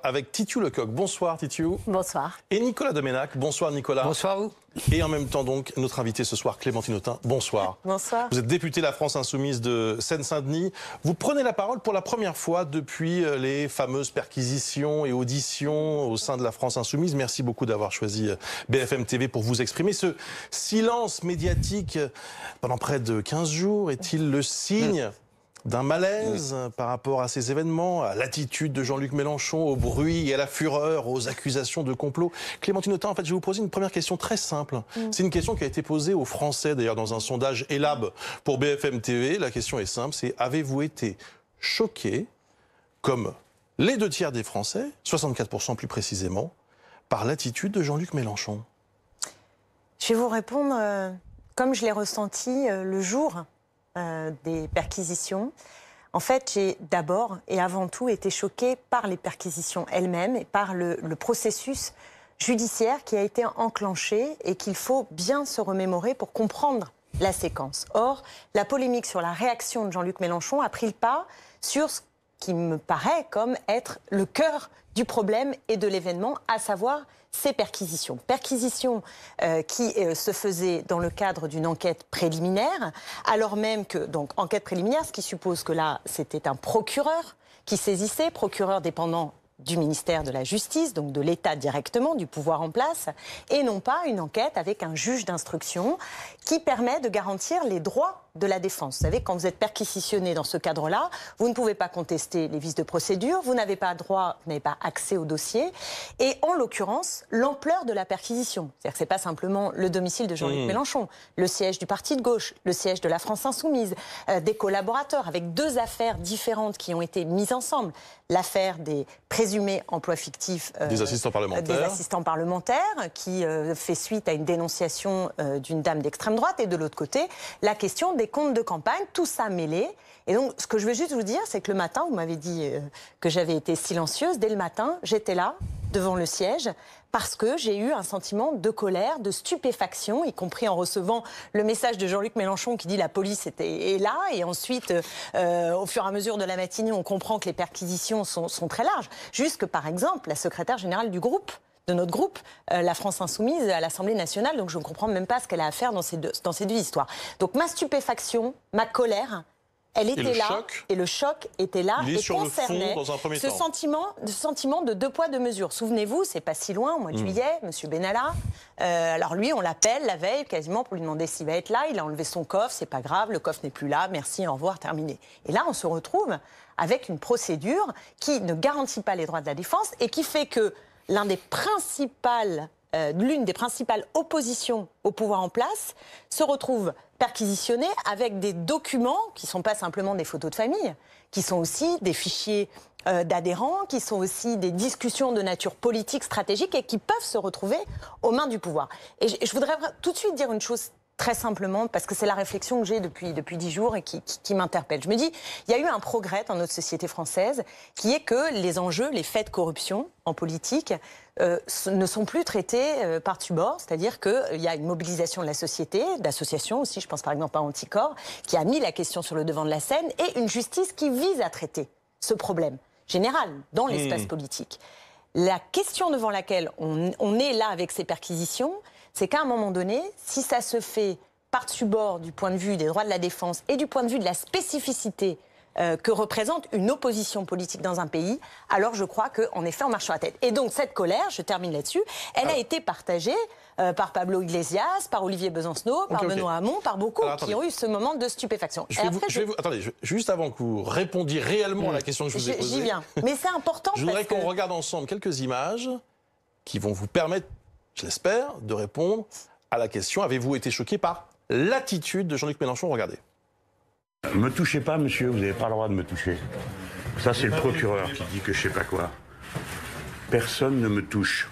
avec Titiou Lecoq. Bonsoir Titiou. Bonsoir. Et Nicolas Doménac. Bonsoir Nicolas. Bonsoir à vous. Et en même temps donc notre invité ce soir, Clémentine Autain. Bonsoir. Bonsoir. Vous êtes députée de la France Insoumise de Seine-Saint-Denis. Vous prenez la parole pour la première fois depuis les fameuses perquisitions et auditions au sein de la France Insoumise. Merci beaucoup d'avoir choisi BFM TV pour vous exprimer. Ce silence médiatique pendant près de 15 jours est-il le signe d'un malaise par rapport à ces événements, à l'attitude de Jean-Luc Mélenchon, au bruit et à la fureur, aux accusations de complot? Clémentine Autain, en fait, je vais vous poser une première question très simple. C'est une question qui a été posée aux Français, d'ailleurs, dans un sondage Elab pour BFM TV. La question est simple, c'est: avez-vous été choqué, comme les 2 tiers des Français, 64% plus précisément, par l'attitude de Jean-Luc Mélenchon? Je vais vous répondre comme je l'ai ressenti le jour des perquisitions. En fait, j'ai d'abord et avant tout été choquée par les perquisitions elles-mêmes et par le processus judiciaire qui a été enclenché et qu'il faut bien se remémorer pour comprendre la séquence. Or, la polémique sur la réaction de Jean-Luc Mélenchon a pris le pas sur ce qui me paraît comme être le cœur du problème et de l'événement, à savoir ces perquisitions. Perquisitions qui se faisaient dans le cadre d'une enquête préliminaire, alors même que, donc, enquête préliminaire, ce qui suppose que là, c'était un procureur qui saisissait, procureur dépendant du ministère de la Justice, donc de l'État directement, du pouvoir en place, et non pas une enquête avec un juge d'instruction qui permet de garantir les droits de la défense. Vous savez, quand vous êtes perquisitionné dans ce cadre-là, vous ne pouvez pas contester les vices de procédure, vous n'avez pas droit, vous n'avez pas accès au dossier, et en l'occurrence, l'ampleur de la perquisition. C'est-à-dire que ce n'est pas simplement le domicile de Jean-Luc Mélenchon, le siège du parti de gauche, le siège de la France Insoumise, des collaborateurs, avec 2 affaires différentes qui ont été mises ensemble. L'affaire des présumés emplois fictifs des assistants parlementaires, qui fait suite à une dénonciation d'une dame d'extrême droite, et de l'autre côté, la question des comptes de campagne, tout ça mêlé. Et donc, ce que je veux juste vous dire, c'est que le matin, vous m'avez dit que j'avais été silencieuse. Dès le matin, j'étais là, devant le siège, parce que j'ai eu un sentiment de colère, de stupéfaction, y compris en recevant le message de Jean-Luc Mélenchon qui dit la police est là. Et ensuite, au fur et à mesure de la matinée, on comprend que les perquisitions sont très larges. Jusque, par exemple, la secrétaire générale du groupe, de notre groupe, la France Insoumise, à l'Assemblée nationale. Donc je ne comprends même pas ce qu'elle a à faire dans ces deux histoires. Donc ma stupéfaction, ma colère, elle était là, et le choc était là, et concernait ce sentiment de 2 poids 2 mesures. Souvenez-vous, c'est pas si loin, au mois de juillet, M. Benalla, alors lui, on l'appelle la veille, quasiment pour lui demander s'il va être là. Il a enlevé son coffre, c'est pas grave, le coffre n'est plus là, merci, au revoir, terminé. Et là, on se retrouve avec une procédure qui ne garantit pas les droits de la défense et qui fait que l'une des principales oppositions au pouvoir en place se retrouve perquisitionnée avec des documents qui ne sont pas simplement des photos de famille, qui sont aussi des fichiers d'adhérents, qui sont aussi des discussions de nature politique, stratégique, et qui peuvent se retrouver aux mains du pouvoir. Et je voudrais tout de suite dire une chose très simplement, parce que c'est la réflexion que j'ai depuis 10 jours et qui m'interpelle. Je me dis, il y a eu un progrès dans notre société française qui est que les enjeux, les faits de corruption en politique ne sont plus traités par-dessus bord, c'est-à-dire qu'il y a une mobilisation de la société, d'associations aussi, je pense par exemple à Anticor, qui a mis la question sur le devant de la scène, et une justice qui vise à traiter ce problème général dans l'espace politique. La question devant laquelle on est là avec ces perquisitions, c'est qu'à un moment donné, si ça se fait par-dessus bord du point de vue des droits de la défense et du point de vue de la spécificité que représente une opposition politique dans un pays, alors je crois qu'en effet, on marche sur la tête. Et donc cette colère, je termine là-dessus, elle a été partagée par Pablo Iglesias, par Olivier Besancenot, par Benoît Hamon, par beaucoup qui ont eu ce moment de stupéfaction. Attendez, juste avant que vous répondiez réellement à la question que je vous ai posée, j'y viens. Mais c'est important. Je voudrais qu'on regarde ensemble quelques images qui vont vous permettre, je l'espère, de répondre à la question: avez-vous été choqué par l'attitude de Jean-Luc Mélenchon? Regardez. Me touchez pas, monsieur, vous n'avez pas le droit de me toucher. Ça, c'est le procureur qui dit que je sais pas quoi. Personne ne me touche.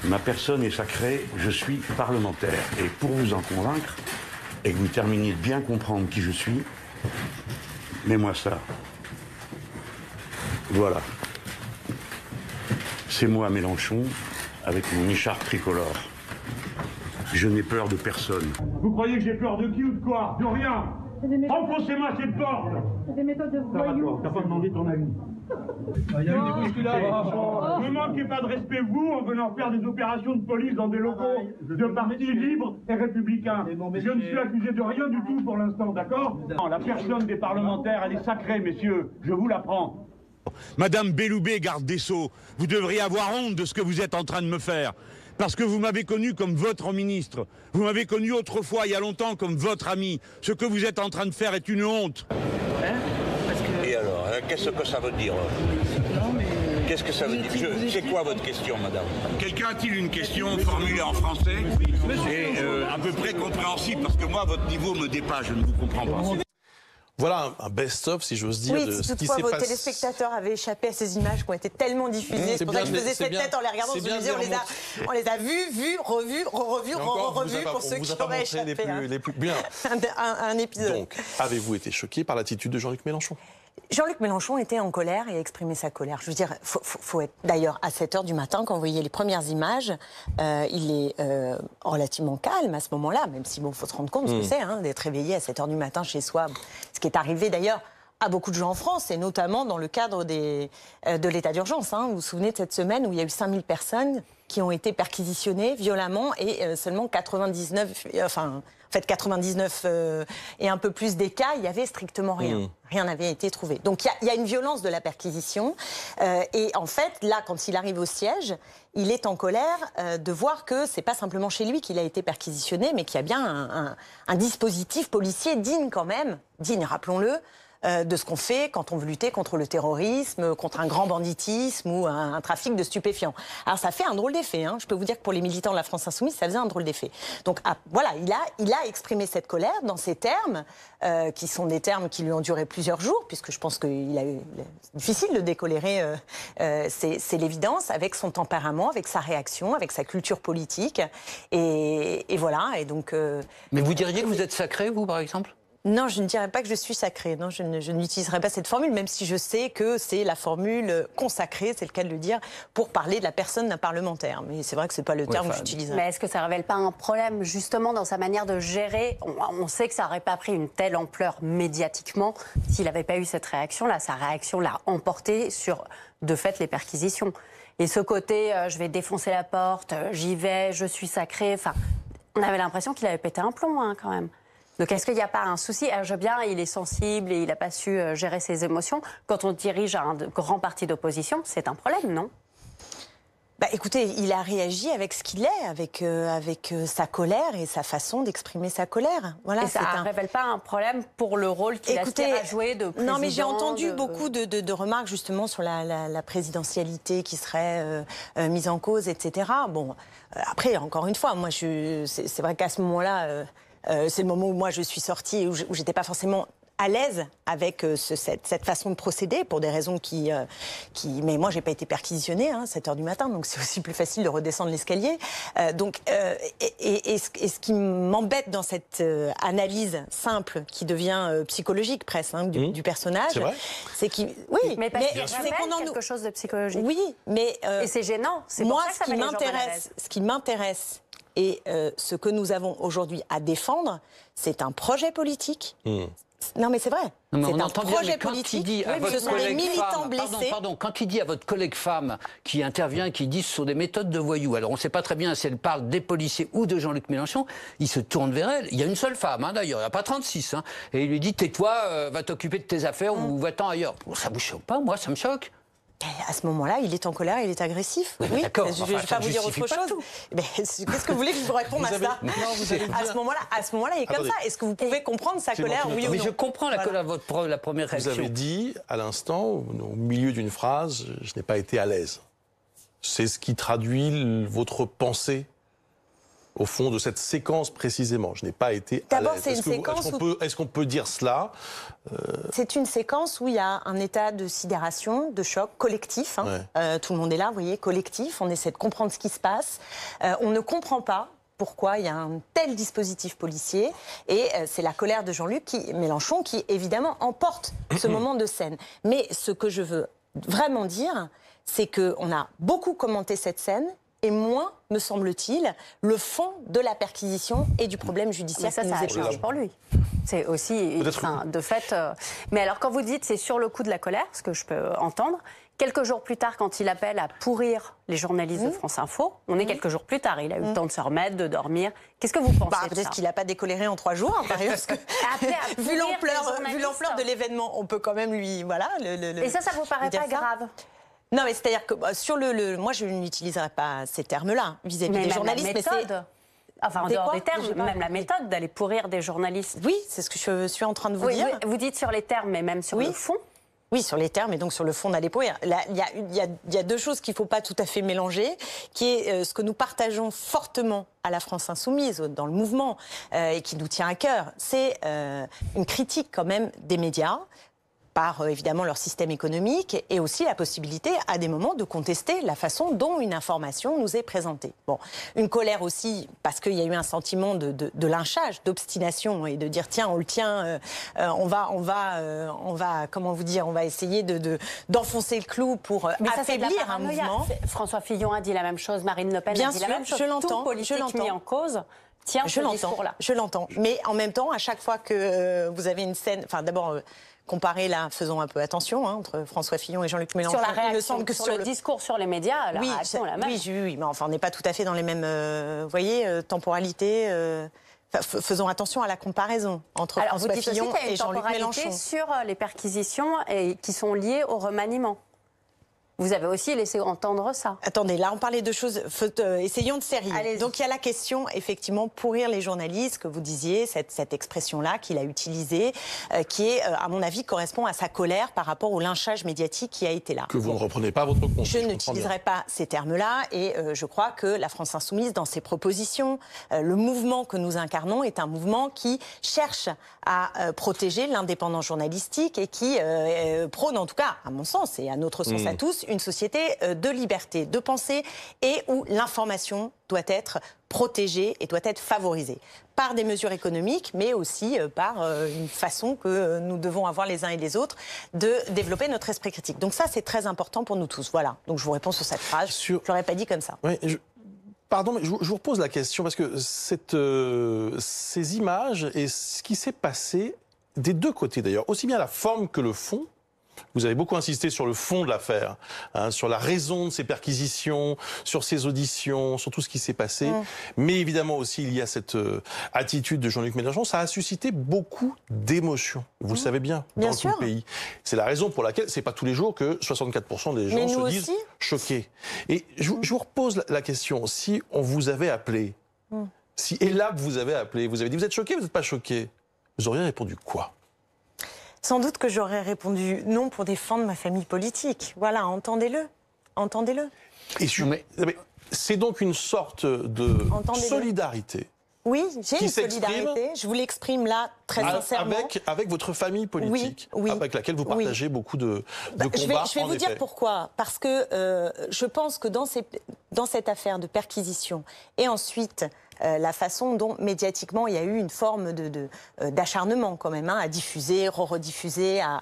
Ma personne est sacrée, je suis parlementaire. Et pour vous en convaincre, et que vous terminiez de bien comprendre qui je suis, mets-moi ça. Voilà. C'est moi, Mélenchon, avec mon écharpe tricolore. Je n'ai peur de personne. Vous croyez que j'ai peur de qui ou de quoi? De rien. Enfoncez-moi cette porte. C'est des méthodes de voyous. T'as pas demandé ton avis. Il y a eu des bousculades. Ne manquez pas de respect, vous, en venant faire des opérations de police dans des locaux de partis libres et républicains. Je ne suis accusé de rien du tout pour l'instant, d'accord? La personne des parlementaires, elle est sacrée, messieurs, je vous l'apprends. Madame Belloubet, garde des Sceaux, vous devriez avoir honte de ce que vous êtes en train de me faire. Parce que vous m'avez connu comme votre ministre. Vous m'avez connu autrefois, il y a longtemps, comme votre ami. Ce que vous êtes en train de faire est une honte. Et alors, qu'est-ce que ça veut dire? Qu'est-ce que ça veut dire? C'est quoi votre question, madame? Quelqu'un a-t-il une question formulée en français et à peu près compréhensible? Parce que moi, votre niveau me dépasse, je ne vous comprends pas. Voilà un best-of, si j'ose dire, oui, de si ce qui toutefois s'est vos passé. téléspectateurs avaient échappé à ces images qui ont été tellement diffusées. C'est pour ça que je faisais cette tête en les regardant. Je me disais, on les a vus, revus pour ceux qui auraient échappé. Les plus bien. Un épisode. Donc, avez-vous été choqué par l'attitude de Jean-Luc Mélenchon? Jean-Luc Mélenchon était en colère et a exprimé sa colère. Je veux dire, faut être d'ailleurs à 7h du matin, quand vous voyez les premières images, il est relativement calme à ce moment-là, même si bon, faut se rendre compte ce que c'est, hein, d'être réveillé à 7h du matin chez soi. Ce qui est arrivé d'ailleurs à beaucoup de gens en France, et notamment dans le cadre de l'état d'urgence. Hein. Vous vous souvenez de cette semaine où il y a eu 5000 personnes qui ont été perquisitionnées violemment et seulement 99 et un peu plus des cas, il n'y avait strictement rien. Rien n'avait été trouvé. Donc il y a une violence de la perquisition. Et en fait, là, quand il arrive au siège, il est en colère de voir que c'est pas simplement chez lui qu'il a été perquisitionné, mais qu'il y a bien un dispositif policier digne quand même, digne, rappelons-le, de ce qu'on fait quand on veut lutter contre le terrorisme, contre un grand banditisme ou un trafic de stupéfiants. Alors ça fait un drôle d'effet. Hein. Je peux vous dire que pour les militants de la France Insoumise, ça faisait un drôle d'effet. Donc voilà, il a exprimé cette colère dans ces termes, qui sont des termes qui lui ont duré plusieurs jours, puisque je pense qu'il a eu... C'est difficile de décolérer, c'est l'évidence, avec son tempérament, avec sa réaction, avec sa culture politique. Et voilà, et donc... Mais vous diriez que vous êtes sacré, vous, par exemple ? Non, je ne dirais pas que je suis sacrée. Non, je n'utiliserai pas cette formule, même si je sais que c'est la formule consacrée, c'est le cas de le dire, pour parler de la personne d'un parlementaire. Mais c'est vrai que c'est pas le terme que j'utiliserai. Mais est-ce que ça ne révèle pas un problème, justement, dans sa manière de gérer? On sait que ça n'aurait pas pris une telle ampleur médiatiquement s'il n'avait pas eu cette réaction-là. Sa réaction l'a emporté sur, de fait, les perquisitions. Et ce côté, je vais défoncer la porte, j'y vais, je suis sacré. Enfin, on avait l'impression qu'il avait pété un plomb, hein, quand même. Donc est-ce qu'il n'y a pas un souci? Alors, je veux bien, il est sensible et il n'a pas su gérer ses émotions. Quand on dirige un grand parti d'opposition, c'est un problème, non? Bah, écoutez, il a réagi avec ce qu'il est, avec sa colère et sa façon d'exprimer sa colère. Voilà, et ça ne révèle pas un problème pour le rôle qu'il aspire à jouer de président? Non, mais j'ai entendu beaucoup de remarques justement sur la présidentialité qui serait mise en cause, etc. Bon, après, encore une fois, moi, c'est vrai qu'à ce moment-là... c'est le moment où moi je suis sortie et où j'étais pas forcément à l'aise avec cette façon de procéder pour des raisons mais moi j'ai pas été perquisitionnée à 7h du matin, donc c'est aussi plus facile de redescendre l'escalier. Ce qui m'embête dans cette analyse simple qui devient psychologique presque du personnage, c'est qu'il mais c'est qu'on en quelque chose de psychologique. Oui, mais et c'est gênant. C'est moi pour ça que ce qui m'intéresse et ce que nous avons aujourd'hui à défendre, c'est un projet politique. Non, mais c'est vrai. C'est un projet politique. Ce sont des militants blessés. Pardon, quand il dit à votre collègue femme qui intervient, qui dit ce sont des méthodes de voyous, alors on ne sait pas très bien si elle parle des policiers ou de Jean-Luc Mélenchon, il se tourne vers elle. Il y a une seule femme, d'ailleurs, il n'y en a pas 36. Et il lui dit, tais-toi, va t'occuper de tes affaires ou va-t'en ailleurs. Bon, ça ne vous choque pas, moi, ça me choque. À ce moment-là, il est en colère, il est agressif. Oui, d'accord. Je ne vais pas vous dire autre chose. Qu'est-ce que vous voulez que je vous réponde à ça? À ce moment-là, il est comme ça. Est-ce que vous pouvez comprendre sa colère, oui ou non? Mais je comprends la première réaction. Vous avez dit, à l'instant, au milieu d'une phrase, je n'ai pas été à l'aise. C'est ce qui traduit votre pensée au fond de cette séquence précisément. Je n'ai pas été à l'aise. D'abord, c'est une séquence Est-ce qu'on peut dire cela? C'est une séquence où il y a un état de sidération, de choc collectif. Tout le monde est là, vous voyez, collectif. On essaie de comprendre ce qui se passe. On ne comprend pas pourquoi il y a un tel dispositif policier. Et c'est la colère de Jean-Luc Mélenchon qui, évidemment, emporte ce moment de scène. Mais ce que je veux vraiment dire, c'est qu'on a beaucoup commenté cette scène, et moins, me semble-t-il, le fond de la perquisition et du problème judiciaire. Mais ça a changé pour lui. C'est aussi, de fait... Mais alors, quand vous dites c'est sur le coup de la colère, ce que je peux entendre, quelques jours plus tard, quand il appelle à pourrir les journalistes de France Info, on est quelques jours plus tard, il a eu le temps de se remettre, de dormir. Qu'est-ce que vous pensez de peut-être ça? qu'il n'a pas décoléré en 3 jours, parce que vu l'ampleur de l'événement, on peut quand même lui... Voilà, Et ça vous paraît pas grave? Non, mais c'est-à-dire que moi, je n'utiliserai pas ces termes-là vis-à-vis des journalistes. Mais enfin, en dehors des termes, même la méthode d'aller pourrir des journalistes. Oui, c'est ce que je suis en train de vous dire. Vous dites sur les termes, mais même sur le fond. Oui, sur les termes et donc sur le fond d'aller pourrir. Là, il y a 2 choses qu'il ne faut pas tout à fait mélanger, qui est ce que nous partageons fortement à la France Insoumise, dans le mouvement, et qui nous tient à cœur. C'est une critique quand même des médias, par évidemment leur système économique, et aussi la possibilité à des moments de contester la façon dont une information nous est présentée. Bon, une colère aussi parce qu'il y a eu un sentiment de lynchage, d'obstination, et de dire tiens, on le tient, on va comment vous dire, on va essayer d'enfoncer le clou pour affaiblir un mouvement. François Fillon a dit la même chose, Marine Le Pen a dit la même chose. Je l'entends, Tout politique mis en cause. Tiens, ce discours-là. Je l'entends. Mais en même temps, à chaque fois que vous avez une scène, enfin d'abord. Comparé là, faisons un peu attention entre François Fillon et Jean-Luc Mélenchon. Sur la réaction, il me semble que sur le discours sur les médias, la réaction est la même. Oui, mais enfin, on n'est pas tout à fait dans les mêmes, temporalités. Faisons attention à la comparaison entre François Fillon et Jean-Luc Mélenchon. Sur les perquisitions qui sont liées au remaniement. Vous avez aussi laissé entendre ça. Attendez, là on parlait de choses, essayons de sérieux. Donc il y a la question, effectivement, pourrir les journalistes, que vous disiez, cette expression-là qu'il a utilisée, qui est, à mon avis, correspond à sa colère par rapport au lynchage médiatique qui a été là. Que vous ne reprenez pas à votre compte. Je n'utiliserai pas ces termes-là, et je crois que la France Insoumise, dans ses propositions, le mouvement que nous incarnons est un mouvement qui cherche à protéger l'indépendance journalistique et qui prône, en tout cas, à mon sens et à notre sens à tous, une société de liberté, de pensée, et où l'information doit être protégée et doit être favorisée par des mesures économiques, mais aussi par une façon que nous devons avoir les uns et les autres de développer notre esprit critique. Donc ça, c'est très important pour nous tous. Voilà. Donc je vous réponds sur cette phrase. Je ne l'aurais pas dit comme ça. Oui, pardon, mais je vous repose la question, parce que ces images et ce qui s'est passé, des 2 côtés d'ailleurs, aussi bien la forme que le fond. Vous avez beaucoup insisté sur le fond de l'affaire, sur la raison de ces perquisitions, sur ces auditions, sur tout ce qui s'est passé. Mais évidemment aussi, il y a cette attitude de Jean-Luc Mélenchon. Ça a suscité beaucoup d'émotions. Vous le savez bien, dans tout le pays. C'est la raison pour laquelle, c'est pas tous les jours que 64% des gens se disent choqués. Et je vous repose la question. Si on vous avait appelé, si Elab vous avait appelé, vous avez dit vous êtes choqué, vous n'êtes pas choqué, vous auriez répondu quoi ? Sans doute que j'aurais répondu non pour défendre ma famille politique. Voilà, entendez-le. Entendez-le. C'est donc une sorte de solidarité. Oui, j'ai une solidarité. Je vous l'exprime là, très sincèrement. Avec votre famille politique, avec laquelle vous partagez beaucoup de combats. Je vais vous dire pourquoi. Parce que je pense que dans cette affaire de perquisition, et ensuite la façon dont médiatiquement il y a eu une forme d'acharnement quand même, à diffuser, rediffuser, à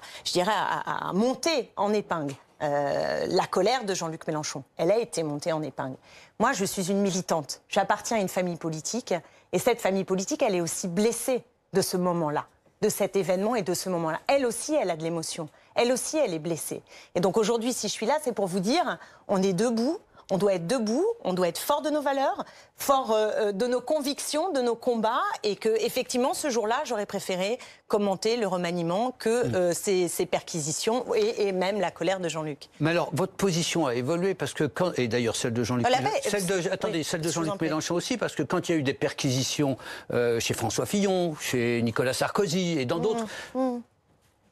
monter en épingle la colère de Jean-Luc Mélenchon. Elle a été montée en épingle. Moi, je suis une militante. J'appartiens à une famille politique. Et cette famille politique, elle est aussi blessée de ce moment-là, de cet événement et de ce moment-là. Elle aussi, elle a de l'émotion. Elle aussi, elle est blessée. Et donc aujourd'hui, si je suis là, c'est pour vous dire, on est debout. On doit être debout, on doit être fort de nos valeurs, fort de nos convictions, de nos combats, et que effectivement ce jour-là, j'aurais préféré commenter le remaniement que ces perquisitions et même la colère de Jean-Luc. Mais alors, votre position a évolué parce que et d'ailleurs celle de Jean-Luc celle de Jean-Luc Mélenchon aussi, parce que quand il y a eu des perquisitions chez François Fillon, chez Nicolas Sarkozy et dans d'autres.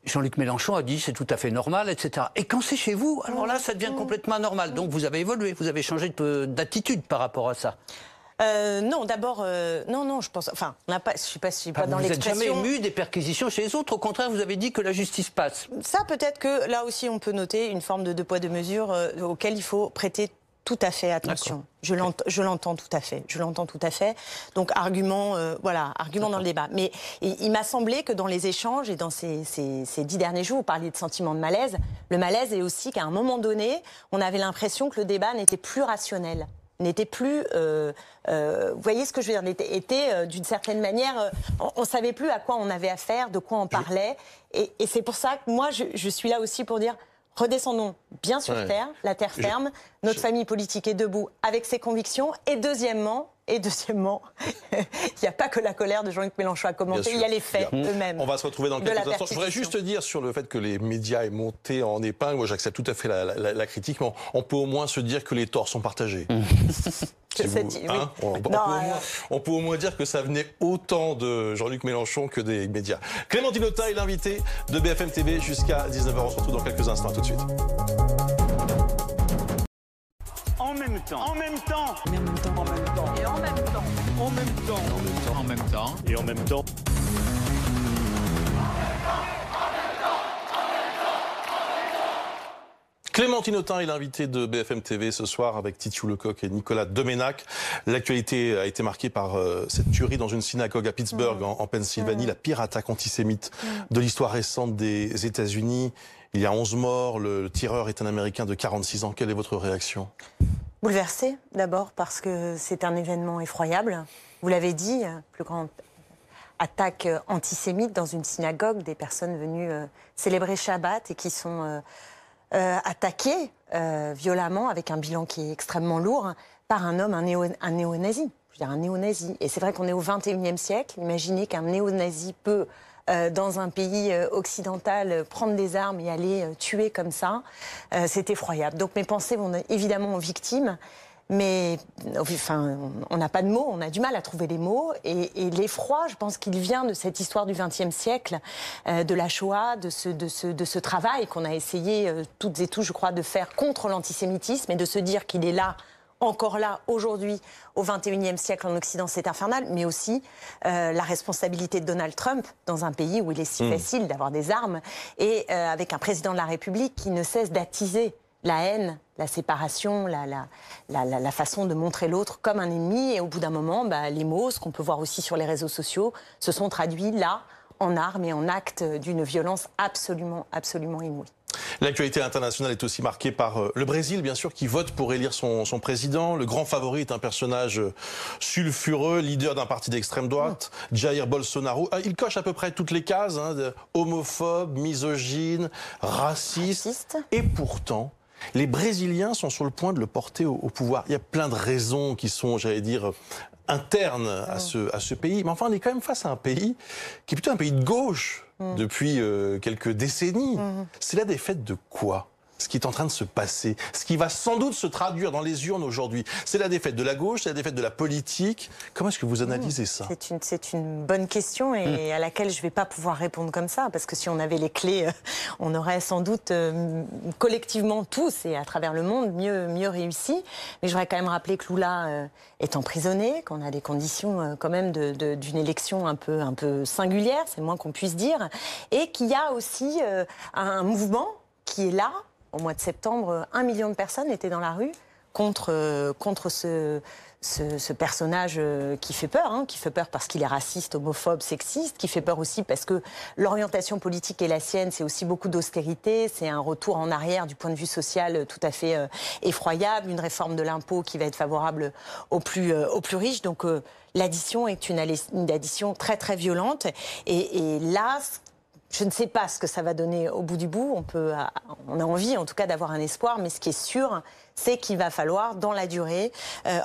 Jean-Luc Mélenchon a dit c'est tout à fait normal, etc. Et quand c'est chez vous, alors là, ça devient complètement normal. Donc vous avez évolué, vous avez changé d'attitude par rapport à ça. Non, d'abord, non, je pense. Enfin, on n'a pas. Je suis pas dans l'expression. Vous n'êtes jamais ému des perquisitions chez les autres. Au contraire, vous avez dit que la justice passe. Ça, peut-être que là aussi, on peut noter une forme de deux poids deux mesures auquel il faut prêter tout à fait attention. Je l'entends tout à fait. Je l'entends tout à fait. Donc argument dans le débat. Mais il m'a semblé que dans les échanges et dans ces 10 derniers jours, vous parliez de sentiment de malaise. Le malaise est aussi qu'à un moment donné, on avait l'impression que le débat n'était plus rationnel. n'était plus, vous voyez ce que je veux dire, était d'une certaine manière, on ne savait plus à quoi on avait affaire, de quoi on parlait. Et c'est pour ça que moi, je suis là aussi pour dire, redescendons bien sur terre, la terre ferme, notre famille politique est debout avec ses convictions. Et deuxièmement, il n'y a pas que la colère de Jean-Luc Mélenchon à commenter, il y a les faits eux-mêmes. On va se retrouver dans quelques instants. Je voudrais juste dire sur le fait que les médias aient monté en épingle, moi j'accepte tout à fait la critique, mais on peut au moins se dire que les torts sont partagés. On peut au moins dire que ça venait autant de Jean-Luc Mélenchon que des médias. Clémentine Autain est l'invitée de BFM TV jusqu'à 19h. On se retrouve dans quelques instants. Tout de suite. En même temps. En même temps. En même temps. En même temps. Et en même temps. En même temps. En même temps. En même temps. Et en même temps. Clémentine Autain est l'invitée de BFM TV ce soir avec Titiou Lecoq et Nicolas Domenac. L'actualité a été marquée par cette tuerie dans une synagogue à Pittsburgh, en Pennsylvanie, la pire attaque antisémite de l'histoire récente des États-Unis. Il y a 11 morts, le tireur est un Américain de 46 ans. Quelle est votre réaction? Bouleversée, d'abord, parce que c'est un événement effroyable. Vous l'avez dit, plus grande attaque antisémite dans une synagogue, des personnes venues célébrer Shabbat et qui sont attaquées violemment, avec un bilan qui est extrêmement lourd, par un homme, un néo-nazi. Je veux dire, un néo-nazi. Et c'est vrai qu'on est au XXIe siècle. Imaginez qu'un néo-nazi peut, dans un pays occidental, prendre des armes et aller tuer comme ça. C'est effroyable. Donc mes pensées vont évidemment aux victimes. Mais enfin, on n'a pas de mots, on a du mal à trouver les mots. Et l'effroi, je pense qu'il vient de cette histoire du XXe siècle, de la Shoah, de ce travail qu'on a essayé toutes et tous, je crois, de faire contre l'antisémitisme et de se dire qu'il est là, encore là, aujourd'hui, au XXIe siècle en Occident, c'est infernal, mais aussi la responsabilité de Donald Trump dans un pays où il est si facile d'avoir des armes et avec un président de la République qui ne cesse d'attiser la haine, la séparation, la façon de montrer l'autre comme un ennemi. Et au bout d'un moment, les mots, ce qu'on peut voir aussi sur les réseaux sociaux, se sont traduits là, en armes et en actes d'une violence absolument, absolument inouïe. L'actualité internationale est aussi marquée par le Brésil, bien sûr, qui vote pour élire son président. Le grand favori est un personnage sulfureux, leader d'un parti d'extrême droite, Jair Bolsonaro. Il coche à peu près toutes les cases, homophobe, misogyne, raciste. Et pourtant, les Brésiliens sont sur le point de le porter au pouvoir. Il y a plein de raisons qui sont, j'allais dire, internes à ce pays. Mais enfin, on est quand même face à un pays qui est plutôt un pays de gauche depuis quelques décennies. C'est la défaite de quoi ? Ce qui est en train de se passer, ce qui va sans doute se traduire dans les urnes aujourd'hui. C'est la défaite de la gauche, c'est la défaite de la politique. Comment est-ce que vous analysez ça ? C'est une bonne question et à laquelle je ne vais pas pouvoir répondre comme ça, parce que si on avait les clés, on aurait sans doute collectivement tous et à travers le monde mieux réussi. Mais je voudrais quand même rappeler que Lula est emprisonné, qu'on a des conditions quand même d'une élection un peu singulière, c'est le moins qu'on puisse dire, et qu'il y a aussi un mouvement qui est là. Au mois de septembre, 1 million de personnes étaient dans la rue contre ce personnage qui fait peur parce qu'il est raciste, homophobe, sexiste, qui fait peur aussi parce que l'orientation politique est la sienne, c'est aussi beaucoup d'austérité, c'est un retour en arrière du point de vue social tout à fait effroyable, une réforme de l'impôt qui va être favorable aux plus riches. Donc l'addition est une addition très très violente et là, je ne sais pas ce que ça va donner au bout du bout. On a envie, en tout cas, d'avoir un espoir. Mais ce qui est sûr, c'est qu'il va falloir, dans la durée,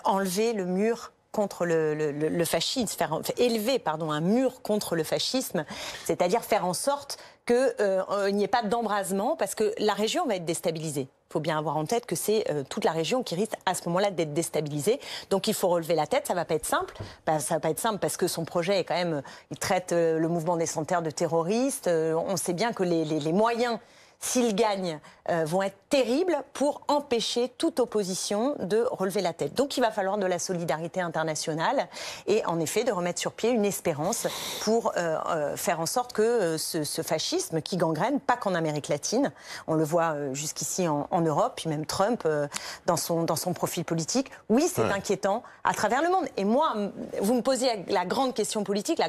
enlever le mur contre le fascisme, élever un mur contre le fascisme, c'est-à-dire faire en sorte qu'il n'y ait pas d'embrasement, parce que la région va être déstabilisée. Il faut bien avoir en tête que c'est toute la région qui risque à ce moment-là d'être déstabilisée. Donc il faut relever la tête, ça ne va pas être simple. Ça va pas être simple parce que son projet est quand même... Il traite le mouvement des Sans Terre de terroristes. On sait bien que les moyens, s'il gagne, vont être terribles pour empêcher toute opposition de relever la tête. Donc il va falloir de la solidarité internationale et en effet de remettre sur pied une espérance pour faire en sorte que ce fascisme qui gangrène, pas qu'en Amérique latine, on le voit jusqu'ici en Europe, puis même Trump dans son profil politique, oui c'est inquiétant à travers le monde. Et moi, vous me posez la grande question politique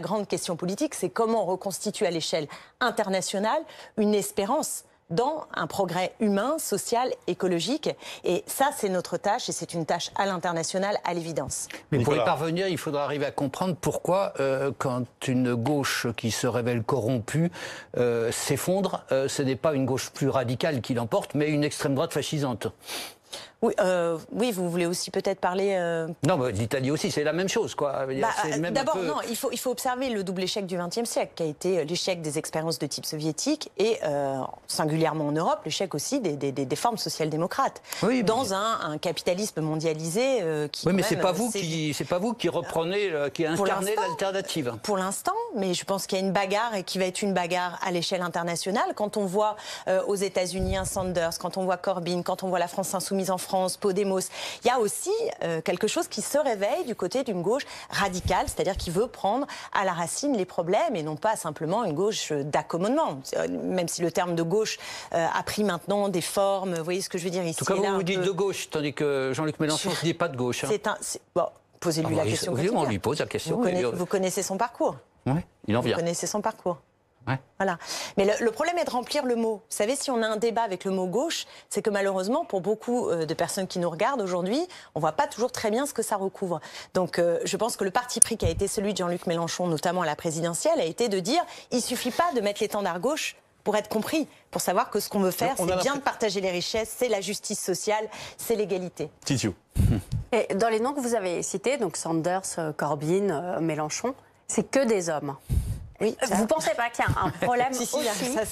c'est comment on reconstitue à l'échelle internationale une espérance dans un progrès humain, social, écologique. Et ça, c'est notre tâche, et c'est une tâche à l'international, à l'évidence. Mais pour y Nicolas. parvenir, il faudra arriver à comprendre pourquoi, quand une gauche qui se révèle corrompue s'effondre, ce n'est pas une gauche plus radicale qui l'emporte, mais une extrême droite fascisante. Oui, vous voulez aussi peut-être parler... Non, mais l'Italie aussi, c'est la même chose, quoi. D'abord, non, il faut observer le double échec du XXe siècle, qui a été l'échec des expériences de type soviétique et, singulièrement en Europe, l'échec aussi des formes social-démocrates. Oui, dans un capitalisme mondialisé qui... Oui, mais c'est pas vous qui reprenez, qui incarnez l'alternative. Pour l'instant, mais je pense qu'il y a une bagarre et qui va être une bagarre à l'échelle internationale. Quand on voit aux États-Unis un Sanders, quand on voit Corbyn, quand on voit la France insoumise en France, Podemos, il y a aussi quelque chose qui se réveille du côté d'une gauche radicale, c'est-à-dire qui veut prendre à la racine les problèmes et non pas simplement une gauche d'accommodement. Même si le terme de gauche a pris maintenant des formes, vous voyez ce que je veux dire ici. En tout cas, vous dites de gauche, tandis que Jean-Luc Mélenchon ne se dit pas de gauche. Hein. Bon, posez-lui la question. On lui pose la question. Vous connaissez son parcours. Oui, il en vient. Vous connaissez son parcours. Ouais. Voilà. Mais le problème est de remplir le mot. Vous savez, si on a un débat avec le mot gauche, c'est que malheureusement, pour beaucoup de personnes qui nous regardent aujourd'hui, on ne voit pas toujours très bien ce que ça recouvre. Donc je pense que le parti pris qui a été celui de Jean-Luc Mélenchon, notamment à la présidentielle, a été de dire il ne suffit pas de mettre l'étendard gauche pour être compris, pour savoir que ce qu'on veut faire, c'est bien de partager les richesses, c'est la justice sociale, c'est l'égalité. Titiou. Et dans les noms que vous avez cités, donc Sanders, Corbyn, Mélenchon, c'est que des hommes. Oui, vous ne pensez pas qu'il y a un problème aussi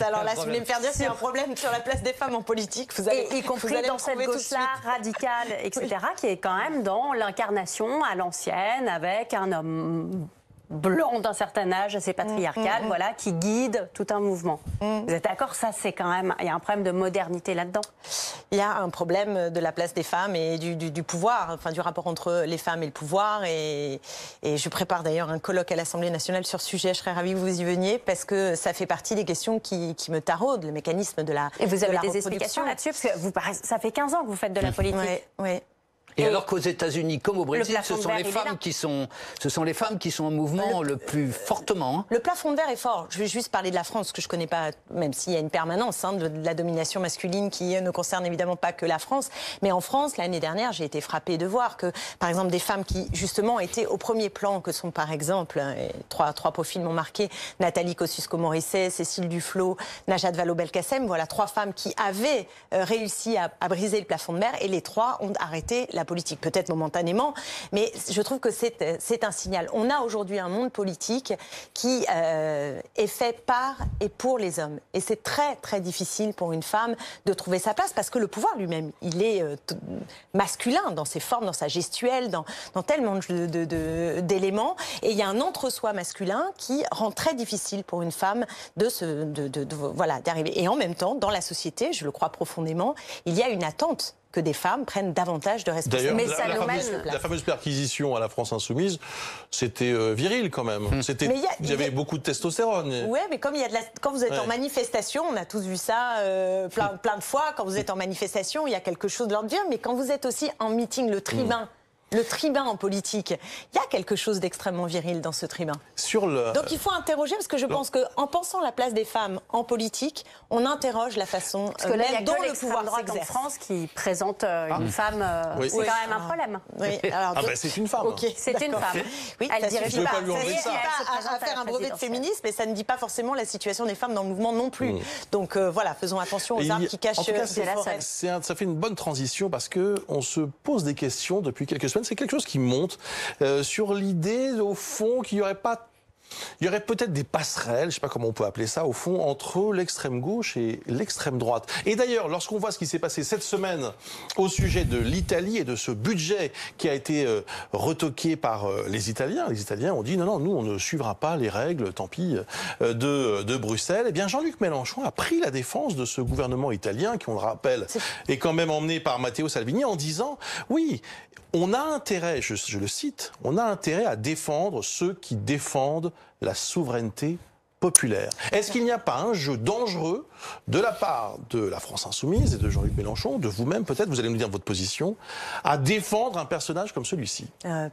alors là, si vous voulez me faire dire qu'il y a un problème sur la place des femmes en politique, vous allez, y compris dans cette gauche-là, radicale, etc., qui est quand même dans l'incarnation à l'ancienne, avec un homme blanc d'un certain âge, assez patriarcal, voilà, qui guide tout un mouvement. Vous êtes d'accord? Ça, c'est quand même... Il y a un problème de modernité là-dedans. Il y a un problème de la place des femmes et du pouvoir, enfin du rapport entre les femmes et le pouvoir. Et je prépare d'ailleurs un colloque à l'Assemblée nationale sur ce sujet. Je serais ravie que vous y veniez parce que ça fait partie des questions qui me taraudent, le mécanisme de la Et vous avez de la des explications là-dessus? Parce que ça fait 15 ans que vous faites de la politique. Oui. Et alors qu'aux États-Unis, comme au Brésil, ce sont les femmes qui sont en mouvement le plus fortement. Hein. Le plafond de verre est fort. Je vais juste parler de la France, que je ne connais pas, même s'il y a une permanence de la domination masculine qui ne concerne évidemment pas que la France. Mais en France, l'année dernière, j'ai été frappée de voir que, par exemple, des femmes qui, justement, étaient au premier plan, que sont, par exemple, trois profils m'ont marqué, Nathalie Kosciusko-Morizet, Cécile Duflot, Najat Vallaud-Belkacem, voilà 3 femmes qui avaient réussi à briser le plafond de verre et les 3 ont arrêté la politique, peut-être momentanément, mais je trouve que c'est un signal. On a aujourd'hui un monde politique qui est fait par et pour les hommes. Et c'est très, très difficile pour une femme de trouver sa place parce que le pouvoir lui-même, il est masculin dans ses formes, dans sa gestuelle, dans tellement d'éléments. Et il y a un entre-soi masculin qui rend très difficile pour une femme d'arriver. Et en même temps, dans la société, je le crois profondément, il y a une attente que des femmes prennent davantage de responsabilités. D'ailleurs, la fameuse perquisition à la France Insoumise, c'était viril quand même. Il y avait beaucoup de testostérone. Oui, mais comme quand vous êtes en manifestation, on a tous vu ça plein de fois, quand vous êtes en manifestation, il y a quelque chose de l'ordre viril, mais quand vous êtes aussi en meeting, le tribun en politique, il y a quelque chose d'extrêmement viril dans ce tribun. Donc il faut interroger, parce que je pense qu'en pensant la place des femmes en politique, on interroge la façon parce que là, il y a dont que le pouvoir droite en France qui présente une femme. C'est quand même un problème. Oui, c'est une femme. Okay, c'est une femme. Oui, elle ne suffit pas à faire un brevet de féminisme, mais ça ne dit pas forcément la situation des femmes dans le mouvement non plus. Donc voilà, faisons attention aux arbres qui cachent des forêts. Ça fait une bonne transition parce qu'on se pose des questions depuis quelques semaines. C'est quelque chose qui monte sur l'idée, au fond, qu'il n'y aurait pas... Il y aurait peut-être des passerelles, je ne sais pas comment on peut appeler ça, au fond, entre l'extrême gauche et l'extrême droite. Et d'ailleurs, lorsqu'on voit ce qui s'est passé cette semaine au sujet de l'Italie et de ce budget qui a été retoqué par les Italiens ont dit non, nous, on ne suivra pas les règles, tant pis, de Bruxelles. Eh bien, Jean-Luc Mélenchon a pris la défense de ce gouvernement italien, qui, on le rappelle, est quand même emmené par Matteo Salvini, en disant oui, on a intérêt, je le cite, on a intérêt à défendre ceux qui défendent la souveraineté populaire. Est-ce qu'il n'y a pas un jeu dangereux de la part de la France Insoumise et de Jean-Luc Mélenchon, de vous-même peut-être, vous allez nous dire votre position, à défendre un personnage comme celui-ci?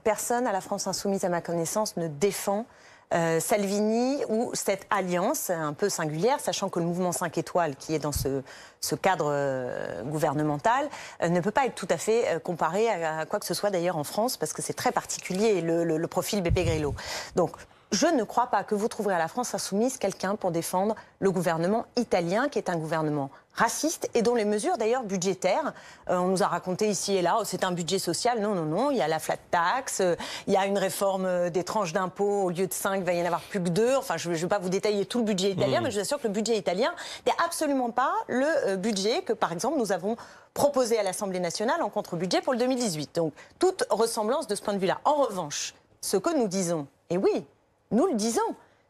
Personne à la France Insoumise, à ma connaissance, ne défend Salvini ou cette alliance un peu singulière, sachant que le mouvement 5 étoiles, qui est dans ce cadre gouvernemental, ne peut pas être tout à fait comparé à quoi que ce soit d'ailleurs en France, parce que c'est très particulier le profil Beppe Grillo. Donc, je ne crois pas que vous trouverez à la France insoumise quelqu'un pour défendre le gouvernement italien, qui est un gouvernement raciste et dont les mesures d'ailleurs budgétaires, on nous a raconté ici et là, oh, c'est un budget social. Non, non, non, il y a la flat tax, il y a une réforme des tranches d'impôts, au lieu de 5, il va y en avoir plus que 2. Enfin, je ne vais pas vous détailler tout le budget italien, mais je vous assure que le budget italien n'est absolument pas le budget que, par exemple, nous avons proposé à l'Assemblée nationale en contre-budget pour le 2018. Donc, toute ressemblance de ce point de vue-là. En revanche, ce que nous disons, et oui, nous le disons,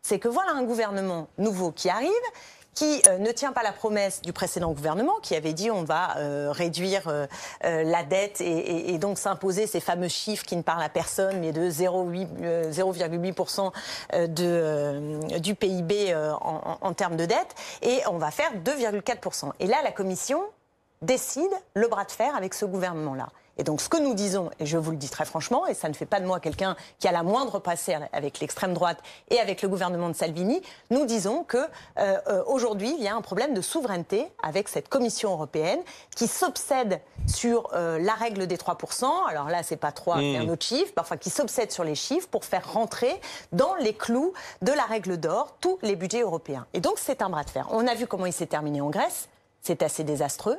c'est que voilà un gouvernement nouveau qui arrive, qui ne tient pas la promesse du précédent gouvernement, qui avait dit on va réduire la dette et donc s'imposer ces fameux chiffres qui ne parlent à personne, mais de 0,8% du PIB en termes de dette, et on va faire 2,4%. Et là, la Commission décide le bras de fer avec ce gouvernement-là. Et donc ce que nous disons, et je vous le dis très franchement, et ça ne fait pas de moi quelqu'un qui a la moindre passée avec l'extrême droite et avec le gouvernement de Salvini, nous disons que aujourd'hui il y a un problème de souveraineté avec cette Commission européenne qui s'obsède sur la règle des 3%. Alors là, c'est pas 3, c'est un autre chiffre, enfin qui s'obsède sur les chiffres pour faire rentrer dans les clous de la règle d'or tous les budgets européens. Et donc c'est un bras de fer. On a vu comment il s'est terminé en Grèce. C'est assez désastreux.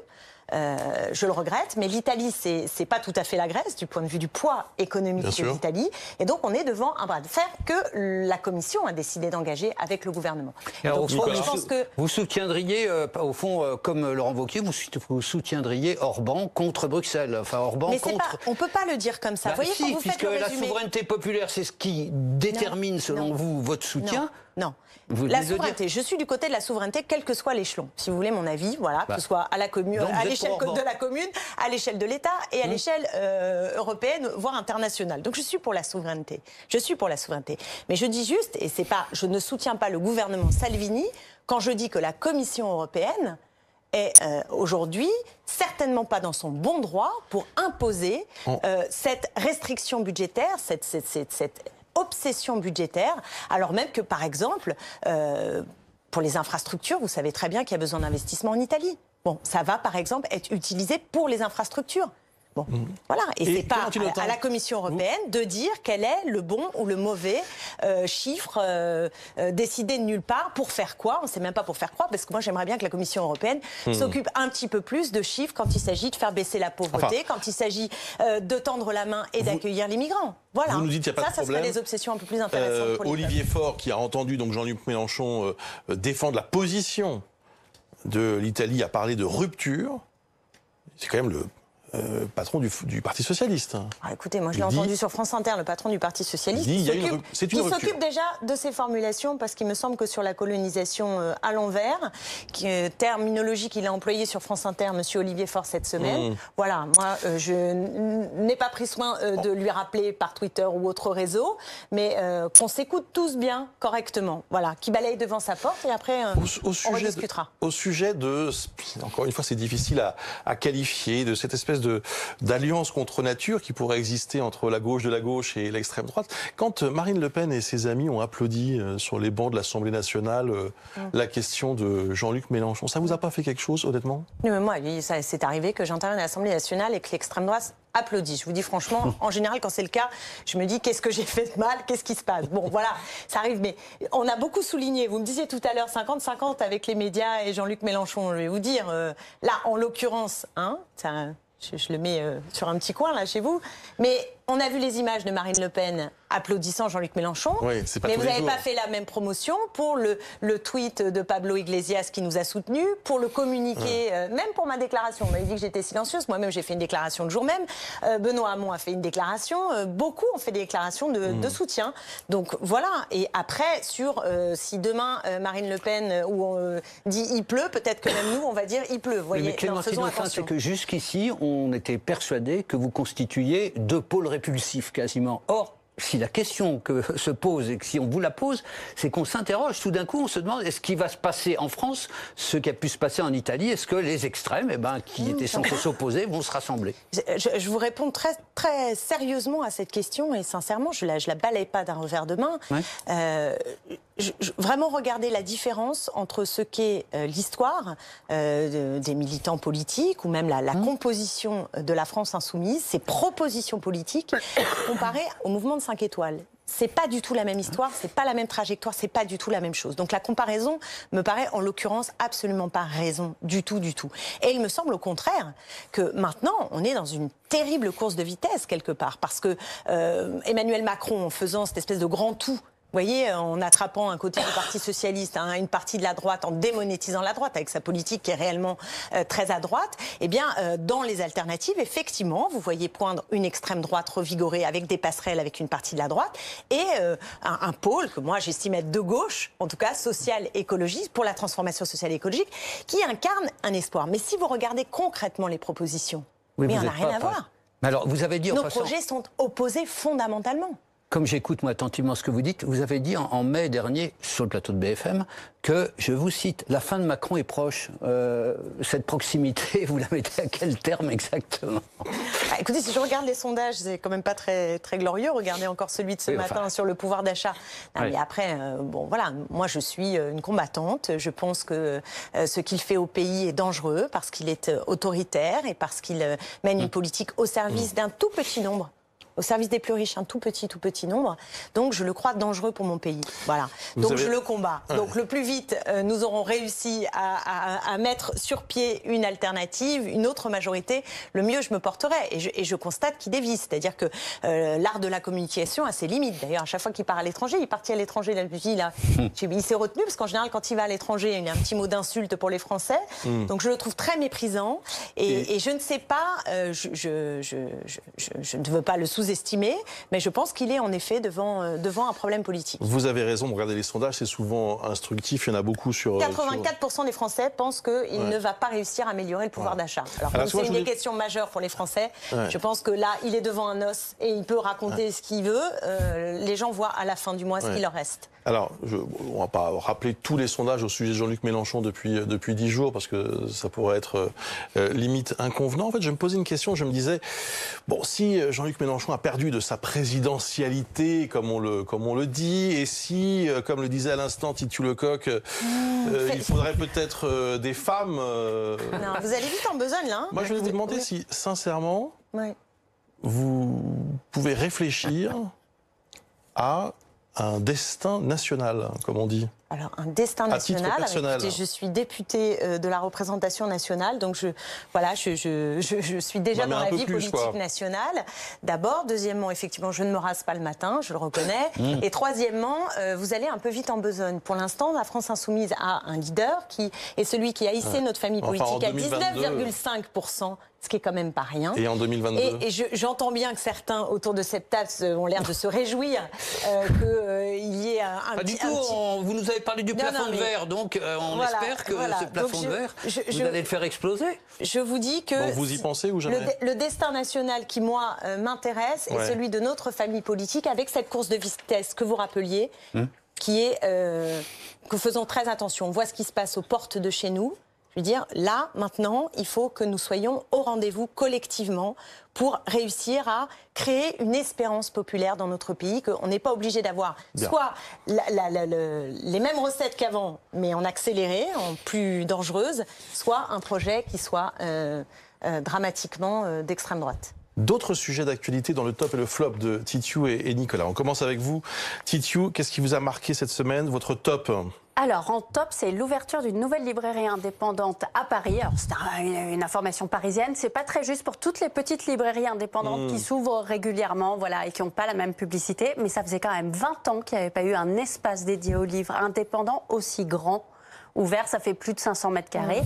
Je le regrette, mais l'Italie, c'est pas tout à fait la Grèce du point de vue du poids économique de l'Italie. Et donc, on est devant un bras de fer que la Commission a décidé d'engager avec le gouvernement. Alors, donc, je pense que vous soutiendriez, au fond, comme Laurent Wauquiez, vous soutiendriez Orban contre Bruxelles. Enfin, Orban mais contre. On peut pas le dire comme ça. Bah, voyez, si, quand vous puisque faites le la résumé... souveraineté populaire, c'est ce qui détermine, selon vous, votre soutien. Non. La souveraineté, je suis du côté de la souveraineté, quel que soit l'échelon. Si vous voulez mon avis, voilà, que ce soit à la commune, à l'échelle de la commune, à l'échelle de l'État et à l'échelle européenne, voire internationale. Donc je suis pour la souveraineté. Je suis pour la souveraineté. Mais je dis juste, et c'est pas, je ne soutiens pas le gouvernement Salvini quand je dis que la Commission européenne est aujourd'hui certainement pas dans son bon droit pour imposer cette restriction budgétaire, cette obsession budgétaire, alors même que, par exemple, pour les infrastructures, vous savez très bien qu'il y a besoin d'investissement en Italie. Bon, ça va, par exemple, être utilisé pour les infrastructures. Bon, voilà. Et c'est pas à la Commission européenne de dire quel est le bon ou le mauvais chiffre décidé de nulle part pour faire quoi. On ne sait même pas pour faire quoi, parce que moi j'aimerais bien que la Commission européenne s'occupe un petit peu plus de chiffres quand il s'agit de faire baisser la pauvreté, quand il s'agit de tendre la main et d'accueillir les migrants. Voilà. Vous nous dites qu'il n'y a pas de problème. Ça serait des obsessions un peu plus intéressantes pour les Olivier Faure, qui a entendu donc Jean-Luc Mélenchon défendre la position de l'Italie, a parlé de rupture. C'est quand même le patron du Parti Socialiste. Ah, écoutez, moi je l'ai entendu sur France Inter, le patron du Parti Socialiste. Il s'occupe déjà de ces formulations, parce qu'il me semble que sur la colonisation à l'envers, terminologie qu'il a employée sur France Inter, monsieur Olivier Faure, cette semaine. Voilà, moi je n'ai pas pris soin de lui rappeler par Twitter ou autre réseau, mais qu'on s'écoute tous bien, correctement. Voilà, qui balaye devant sa porte et après on rediscutera. Au sujet de, encore une fois c'est difficile à qualifier, de cette espèce d'alliance contre nature qui pourrait exister entre la gauche de la gauche et l'extrême droite. Quand Marine Le Pen et ses amis ont applaudi sur les bancs de l'Assemblée nationale la question de Jean-Luc Mélenchon, ça vous a pas fait quelque chose, honnêtement? Moi, c'est arrivé que j'intervienne à l'Assemblée nationale et que l'extrême droite applaudit. Je vous dis franchement, en général, quand c'est le cas, je me dis qu'est-ce que j'ai fait de mal, qu'est-ce qui se passe. Bon, voilà, ça arrive, mais on a beaucoup souligné. Vous me disiez tout à l'heure 50-50 avec les médias et Jean-Luc Mélenchon. Je vais vous dire, là, en l'occurrence, je le mets sur un petit coin là chez vous, mais on a vu les images de Marine Le Pen applaudissant Jean-Luc Mélenchon, mais vous n'avez pas fait la même promotion pour le tweet de Pablo Iglesias qui nous a soutenus, pour le communiqué, même pour ma déclaration. On m'avait dit que j'étais silencieuse, moi-même j'ai fait une déclaration le jour même, Benoît Hamon a fait une déclaration, beaucoup ont fait des déclarations de soutien. Donc voilà, et après sur si demain Marine Le Pen dit il pleut, peut-être que même nous on va dire il pleut. Vous voyez, mais Clémentine Autain, c'est que jusqu'ici on était persuadé que vous constituiez deux pôles répulsifs quasiment. Or, si la question que se pose et que si on vous la pose, c'est qu'on s'interroge. Tout d'un coup, on se demande est-ce qu'il va se passer en France ce qui a pu se passer en Italie? Est-ce que les extrêmes, qui étaient censés s'opposer, vont se rassembler? Je vous réponds très, très sérieusement à cette question et sincèrement, je la balaye pas d'un revers de main. Ouais. Vraiment regarder la différence entre ce qu'est l'histoire des militants politiques ou même la composition de la France insoumise, ses propositions politiques, comparées au mouvement de 5 étoiles. C'est pas du tout la même histoire, c'est pas la même trajectoire, c'est pas du tout la même chose. Donc la comparaison me paraît en l'occurrence absolument pas raison du tout, du tout. Et il me semble au contraire que maintenant on est dans une terrible course de vitesse quelque part parce que Emmanuel Macron, en faisant cette espèce de grand tout, vous voyez, en attrapant un côté du Parti socialiste, une partie de la droite, en démonétisant la droite avec sa politique qui est réellement très à droite, eh bien, dans les alternatives, effectivement, vous voyez poindre une extrême droite revigorée avec des passerelles avec une partie de la droite et un pôle que moi j'estime être de gauche, en tout cas social-écologiste, pour la transformation sociale et écologique, qui incarne un espoir. Mais si vous regardez concrètement les propositions, mais on n'a rien à voir. Mais alors, vous avez dit nos projets sont opposés fondamentalement. Comme j'écoute moi attentivement ce que vous dites, vous avez dit en mai dernier, sur le plateau de BFM, que, je vous cite, la fin de Macron est proche. Cette proximité, vous la mettez à quel terme exactement? Écoutez, si je regarde les sondages, c'est quand même pas très, très glorieux. Regardez encore celui de ce matin sur le pouvoir d'achat. Mais après, bon voilà, moi je suis une combattante. Je pense que ce qu'il fait au pays est dangereux parce qu'il est autoritaire et parce qu'il mène une politique au service d'un tout petit nombre. Au service des plus riches, un tout petit nombre. Donc, je le crois dangereux pour mon pays. Voilà. Donc, je le combats. Donc, le plus vite, nous aurons réussi à mettre sur pied une alternative, une autre majorité, le mieux je me porterai. Et je constate qu'il dévie. C'est-à-dire que l'art de la communication a ses limites. D'ailleurs, à chaque fois qu'il part à l'étranger, il est parti à l'étranger, il s'est retenu, parce qu'en général, quand il va à l'étranger, il y a un petit mot d'insulte pour les Français. Donc, je le trouve très méprisant. Et je ne sais pas, je ne veux pas le sous-estimer, mais je pense qu'il est en effet devant un problème politique. Vous avez raison, regardez les sondages, c'est souvent instructif, il y en a beaucoup sur... 84% des Français pensent qu'il ne va pas réussir à améliorer le pouvoir d'achat. Alors c'est une des questions majeures pour les Français. Je pense que là, il est devant un os et il peut raconter ce qu'il veut. Les gens voient à la fin du mois ce qu'il leur reste. Alors, on ne va pas rappeler tous les sondages au sujet de Jean-Luc Mélenchon depuis 10 jours, parce que ça pourrait être limite inconvenant. En fait, je me posais une question, je me disais, bon, si Jean-Luc Mélenchon a perdu de sa présidentialité, comme on le dit, et si, comme le disait à l'instant Titu Lecoq, il faudrait peut-être des femmes... Non, vous allez vite en besogne, là. Moi, je vais vous demander si, sincèrement, vous pouvez réfléchir à un destin national, comme on dit. Alors, un destin national. Écoutez, je suis députée de la représentation nationale, donc je suis déjà dans la vie politique nationale. D'abord. Deuxièmement, effectivement, je ne me rase pas le matin, je le reconnais. Et troisièmement, vous allez un peu vite en besogne. Pour l'instant, la France insoumise a un leader qui est celui qui a hissé notre famille politique à 19,5%. Ce qui est quand même pas rien. Et en 2022 Et j'entends bien que certains autour de cette table ont l'air de se réjouir qu'il y ait un pas du tout, vous nous avez parlé du plafond de verre, donc on espère que ce plafond de verre, vous allez le faire exploser. Je vous dis que... Bon, vous y pensez ou jamais? Le destin national qui, moi, m'intéresse est celui de notre famille politique, avec cette course de vitesse que vous rappeliez, qui est que faisons très attention. On voit ce qui se passe aux portes de chez nous. Je veux dire, là, maintenant, il faut que nous soyons au rendez-vous collectivement pour réussir à créer une espérance populaire dans notre pays, qu'on n'est pas obligé d'avoir soit les mêmes recettes qu'avant, mais en accéléré, en plus dangereuse, soit un projet qui soit dramatiquement d'extrême droite. D'autres sujets d'actualité dans le top et le flop de Titu et Nicolas. On commence avec vous. Titu, qu'est-ce qui vous a marqué cette semaine, votre top? Alors, en top, c'est l'ouverture d'une nouvelle librairie indépendante à Paris. Alors, c'est une information parisienne. C'est pas très juste pour toutes les petites librairies indépendantes qui s'ouvrent régulièrement, voilà, et qui n'ont pas la même publicité. Mais ça faisait quand même 20 ans qu'il n'y avait pas eu un espace dédié aux livres indépendants aussi grand. Ouvert, ça fait plus de 500 mètres carrés.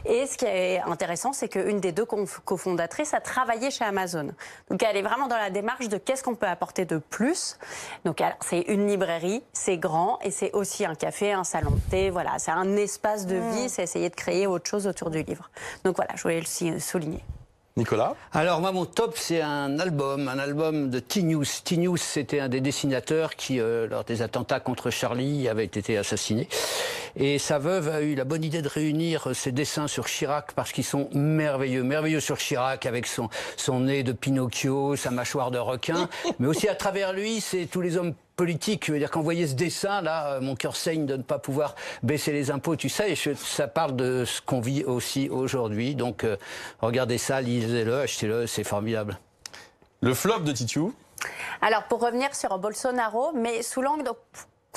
Et ce qui est intéressant, c'est qu'une des deux cofondatrices a travaillé chez Amazon. Donc elle est vraiment dans la démarche de qu'est-ce qu'on peut apporter de plus. Donc c'est une librairie, c'est grand et c'est aussi un café, un salon de thé. Voilà, c'est un espace de vie, c'est essayer de créer autre chose autour du livre. Donc voilà, je voulais le souligner. Nicolas? Alors moi, mon top, c'est un album de T-News. T-News, c'était un des dessinateurs qui, lors des attentats contre Charlie, avait été assassiné. Et sa veuve a eu la bonne idée de réunir ses dessins sur Chirac parce qu'ils sont merveilleux. Merveilleux sur Chirac avec son nez de Pinocchio, sa mâchoire de requin. Mais aussi à travers lui, c'est tous les hommes politique. Je veux dire, quand vous voyez ce dessin, là, mon cœur saigne de ne pas pouvoir baisser les impôts, tu sais, et ça parle de ce qu'on vit aussi aujourd'hui. Donc, regardez ça, lisez-le, achetez-le, c'est formidable. Le flop de Titiou? Alors, pour revenir sur Bolsonaro, mais sous l'angle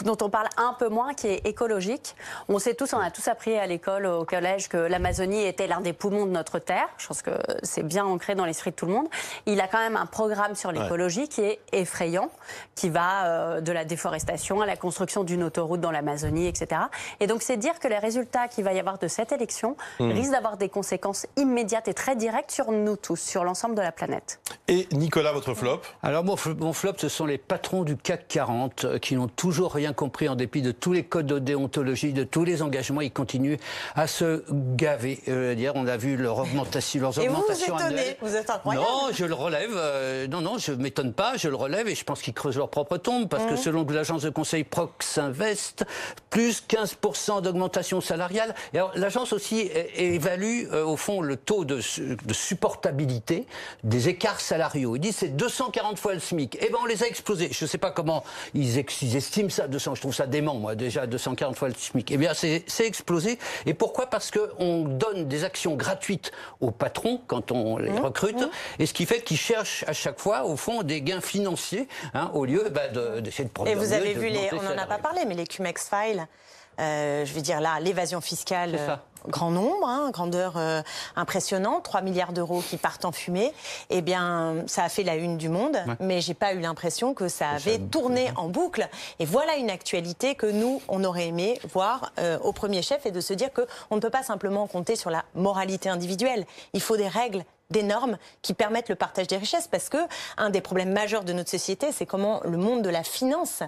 dont on parle un peu moins, qui est écologique. On sait tous, on a tous appris à l'école, au collège, que l'Amazonie était l'un des poumons de notre terre. Je pense que c'est bien ancré dans l'esprit de tout le monde. Il a quand même un programme sur l'écologie qui est effrayant, qui va de la déforestation à la construction d'une autoroute dans l'Amazonie, etc. Et donc, c'est dire que les résultats qu'il va y avoir de cette élection risquent d'avoir des conséquences immédiates et très directes sur nous tous, sur l'ensemble de la planète. Et Nicolas, votre flop? Alors, mon flop, ce sont les patrons du CAC 40 qui n'ont toujours rien compris en dépit de tous les codes de déontologie, de tous les engagements. Ils continuent à se gaver. On a vu leurs augmentations Et vous annuelles. étonnez, vous êtes incroyable. Non, je le relève. Non, je ne m'étonne pas, je le relève et je pense qu'ils creusent leur propre tombe parce que selon l'agence de conseil Proxinvest, plus 15% d'augmentation salariale. Et alors, l'agence aussi évalue au fond le taux de supportabilité des écarts salariaux. Ils disent c'est 240 fois le SMIC. Eh bien, on les a explosés. Je ne sais pas comment ils estiment ça, 200. Je trouve ça dément, moi, déjà 240 fois le SMIC. Eh bien, c'est explosé. Et pourquoi? Parce qu'on donne des actions gratuites aux patrons quand on les recrute. Et ce qui fait qu'ils cherchent à chaque fois, au fond, des gains financiers, au lieu d'essayer de produire. Et vous avez vu, on n'en a salariés. pas parlé, mais les Cumex Files, je veux dire là, l'évasion fiscale, grand nombre, grandeur impressionnante, 3 milliards d'euros qui partent en fumée. Eh bien, ça a fait la une du Monde, mais j'ai pas eu l'impression que ça avait tourné en boucle. Et voilà une actualité que nous, on aurait aimé voir au premier chef et de se dire qu'on ne peut pas simplement compter sur la moralité individuelle. Il faut des règles, des normes qui permettent le partage des richesses, parce que un des problèmes majeurs de notre société, c'est comment le monde de la finance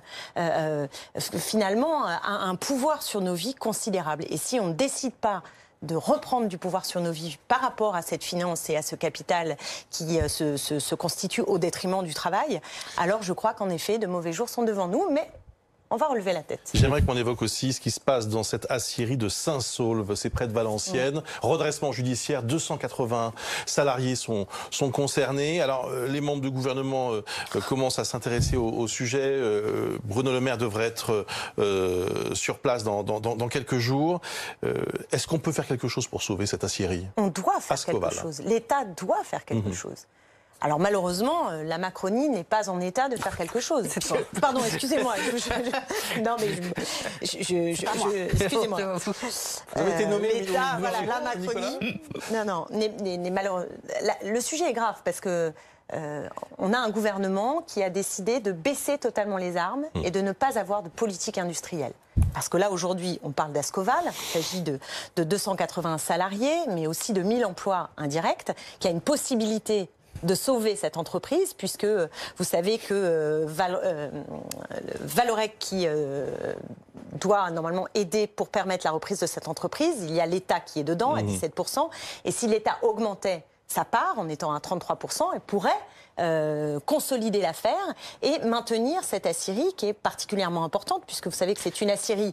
finalement a un pouvoir sur nos vies considérable. Et si on ne décide pas de reprendre du pouvoir sur nos vies par rapport à cette finance et à ce capital qui se constitue au détriment du travail, alors je crois qu'en effet, de mauvais jours sont devant nous, mais on va relever la tête. J'aimerais qu'on évoque aussi ce qui se passe dans cette aciérie de Saint-Saulve, c'est près de Valenciennes. Redressement judiciaire, 280 salariés sont concernés. Alors, les membres du gouvernement commencent à s'intéresser au sujet. Bruno Le Maire devrait être sur place dans quelques jours. Est-ce qu'on peut faire quelque chose pour sauver cette aciérie? On doit faire Ascoval. quelque chose. L'État doit faire quelque chose. Alors malheureusement, la Macronie n'est pas en état de faire quelque chose. Pardon, excusez-moi. Non mais excusez-moi. Vous avez été nommé l'État, voilà, la Macronie. Non, n'est malheureux. Le sujet est grave parce que on a un gouvernement qui a décidé de baisser totalement les armes et de ne pas avoir de politique industrielle. Parce que là, aujourd'hui, on parle d'Ascoval, il s'agit de 280 salariés, mais aussi de 1000 emplois indirects, qui a une possibilité de sauver cette entreprise, puisque vous savez que Valorec, qui doit normalement aider pour permettre la reprise de cette entreprise, il y a l'État qui est dedans à 17%, et si l'État augmentait sa part en étant à 33%, elle pourrait consolider l'affaire et maintenir cette aciérie qui est particulièrement importante, puisque vous savez que c'est une aciérie,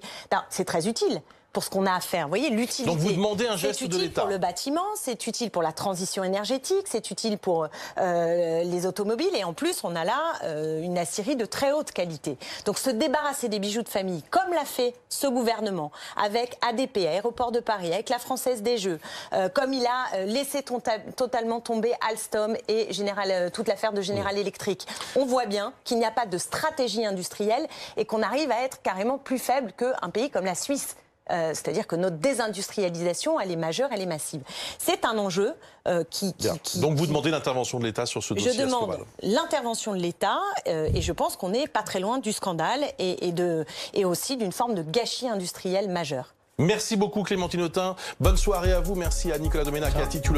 c'est très utile pour ce qu'on a à faire. Vous voyez, l'utilité. Donc vous demandez un geste de l'État. C'est utile pour le bâtiment, c'est utile pour la transition énergétique, c'est utile pour les automobiles. Et en plus, on a là une aciérie de très haute qualité. Donc se débarrasser des bijoux de famille, comme l'a fait ce gouvernement, avec ADP, Aéroport de Paris, avec la Française des Jeux, comme il a laissé totalement tomber Alstom et toute l'affaire de General Electric. On voit bien qu'il n'y a pas de stratégie industrielle et qu'on arrive à être carrément plus faible qu'un pays comme la Suisse. C'est-à-dire que notre désindustrialisation, elle est majeure, elle est massive. C'est un enjeu Donc vous demandez l'intervention de l'État sur ce dossier? Je demande l'intervention de l'État et je pense qu'on n'est pas très loin du scandale et aussi d'une forme de gâchis industriel majeur. Merci beaucoup Clémentine Autain. Bonne soirée à vous. Merci à Nicolas Domenach et à Titiou.